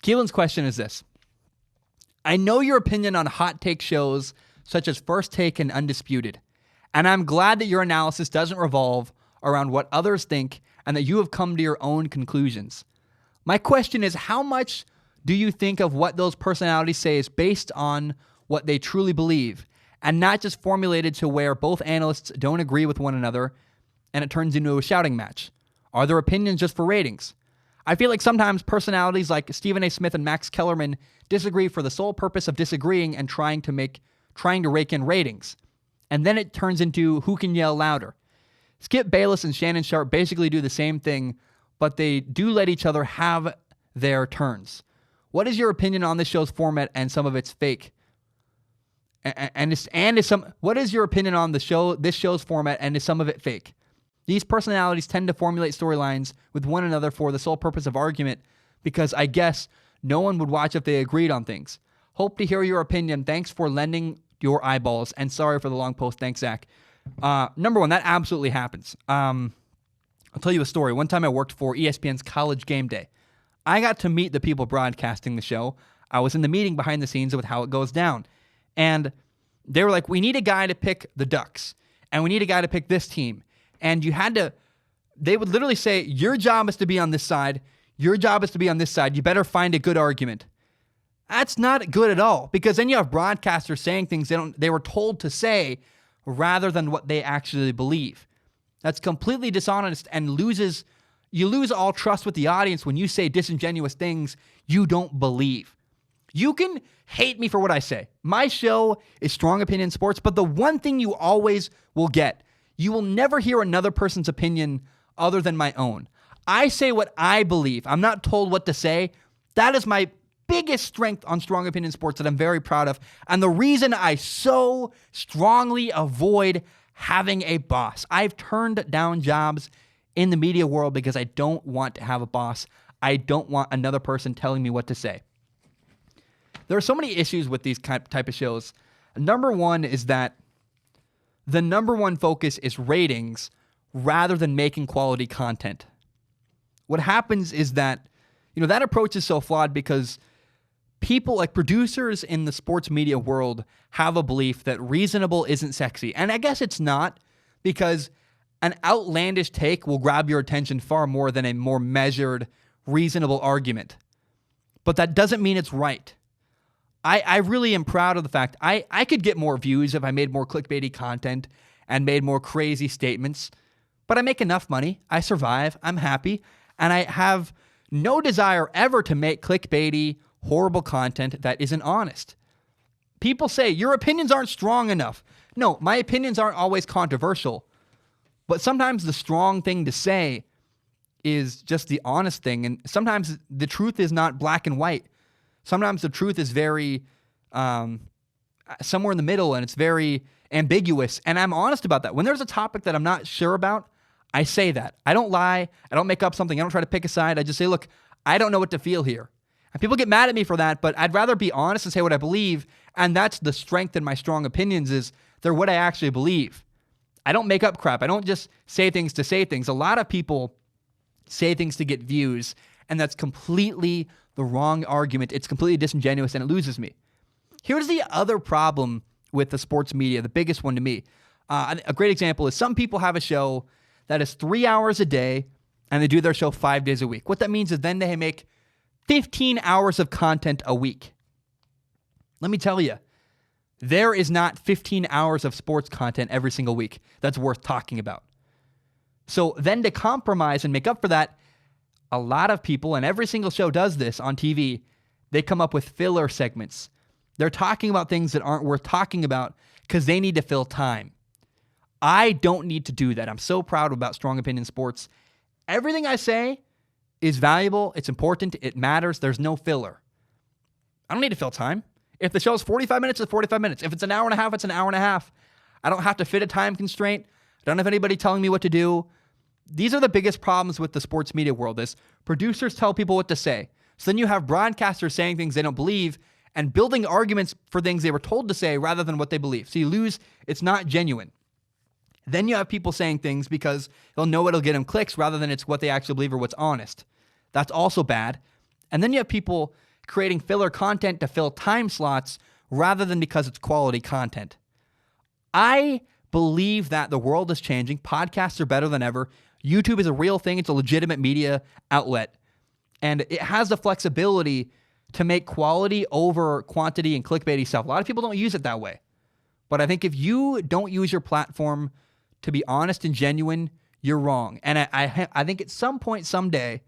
Keelan's question is this. I know your opinion on hot take shows such as First Take and Undisputed, and I'm glad that your analysis doesn't revolve around what others think and that you have come to your own conclusions. My question is, how much do you think of what those personalities say is based on what they truly believe and not just formulated to where both analysts don't agree with one another and it turns into a shouting match? Are their opinions just for ratings? I feel like sometimes personalities like Stephen A. Smith and Max Kellerman disagree for the sole purpose of disagreeing and trying to rake in ratings. And then it turns into who can yell louder. Skip Bayless and Shannon Sharp basically do the same thing, but they do let each other have their turns. What is your opinion on this show's format and some of its fake? What is your opinion on this show's format and is some of it fake? These personalities tend to formulate storylines with one another for the sole purpose of argument because I guess no one would watch if they agreed on things. Hope to hear your opinion. Thanks for lending your eyeballs. And sorry for the long post. Thanks, Zach. Number one, that absolutely happens. I'll tell you a story. One time I worked for ESPN's College Game Day. I got to meet the people broadcasting the show. I was in the meeting behind the scenes with how it goes down. And they were like, we need a guy to pick the Ducks. And we need a guy to pick this team. And they would literally say, your job is to be on this side. Your job is to be on this side. You better find a good argument. That's not good at all, because then you have broadcasters saying things they were told to say rather than what they actually believe. That's completely dishonest and you lose all trust with the audience when you say disingenuous things you don't believe. You can hate me for what I say. My show is Strong Opinion Sports, but the one thing you always will get, you will never hear another person's opinion other than my own. I say what I believe. I'm not told what to say. That is my biggest strength on Strong Opinion Sports that I'm very proud of. And the reason I so strongly avoid having a boss. I've turned down jobs in the media world because I don't want to have a boss. I don't want another person telling me what to say. There are so many issues with these type of shows. Number one is that the number one focus is ratings rather than making quality content. What happens is that, that approach is so flawed because people like producers in the sports media world have a belief that reasonable isn't sexy. And I guess it's not, because an outlandish take will grab your attention far more than a more measured, reasonable argument. But that doesn't mean it's right. I really am proud of the fact I could get more views if I made more clickbaity content and made more crazy statements, but I make enough money. I survive. I'm happy. And I have no desire ever to make clickbaity, horrible content that isn't honest. People say, your opinions aren't strong enough. No, my opinions aren't always controversial, but sometimes the strong thing to say is just the honest thing. And sometimes the truth is not black and white. Sometimes the truth is very somewhere in the middle, and it's very ambiguous. And I'm honest about that. When there's a topic that I'm not sure about, I say that. I don't lie. I don't make up something. I don't try to pick a side. I just say, look, I don't know what to feel here. And people get mad at me for that, but I'd rather be honest and say what I believe. And that's the strength in my strong opinions, is they're what I actually believe. I don't make up crap. I don't just say things to say things. A lot of people say things to get views, and that's completely the wrong argument. It's completely disingenuous, and it loses me. Here's the other problem with the sports media, the biggest one to me. A great example is some people have a show that is 3 hours a day, and they do their show 5 days a week. What that means is then they make 15 hours of content a week. Let me tell you, there is not 15 hours of sports content every single week that's worth talking about. So then to compromise and make up for that, a lot of people, and every single show does this on TV, they come up with filler segments. They're talking about things that aren't worth talking about because they need to fill time. I don't need to do that. I'm so proud about Strong Opinion Sports. Everything I say is valuable. It's important. It matters. There's no filler. I don't need to fill time. If the show is 45 minutes, it's 45 minutes. If it's an hour and a half, it's an hour and a half. I don't have to fit a time constraint. I don't have anybody telling me what to do. These are the biggest problems with the sports media world, is producers tell people what to say. So then you have broadcasters saying things they don't believe and building arguments for things they were told to say rather than what they believe. So you lose. It's not genuine. Then you have people saying things because they'll know it'll get them clicks rather than it's what they actually believe or what's honest. That's also bad. And then you have people creating filler content to fill time slots rather than because it's quality content. I believe that the world is changing. Podcasts are better than ever. YouTube is a real thing. It's a legitimate media outlet. And it has the flexibility to make quality over quantity and clickbaity stuff. A lot of people don't use it that way. But I think if you don't use your platform to be honest and genuine, you're wrong. And I think at some point, someday,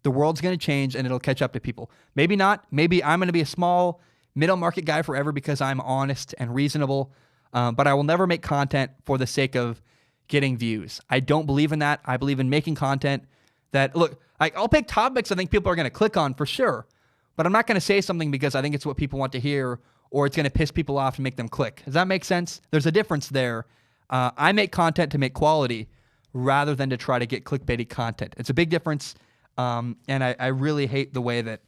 the world's going to change and it'll catch up to people. Maybe not. Maybe I'm going to be a small middle market guy forever because I'm honest and reasonable. But I will never make content for the sake of getting views. I don't believe in that. I believe in making content that, look, I'll pick topics I think people are going to click on for sure. But I'm not going to say something because I think it's what people want to hear or it's going to piss people off and make them click. Does that make sense? There's a difference there. I make content to make quality rather than to try to get clickbaity content. It's a big difference. And I really hate the way that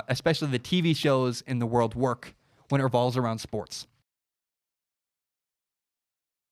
especially the TV shows in the world work when it revolves around sports.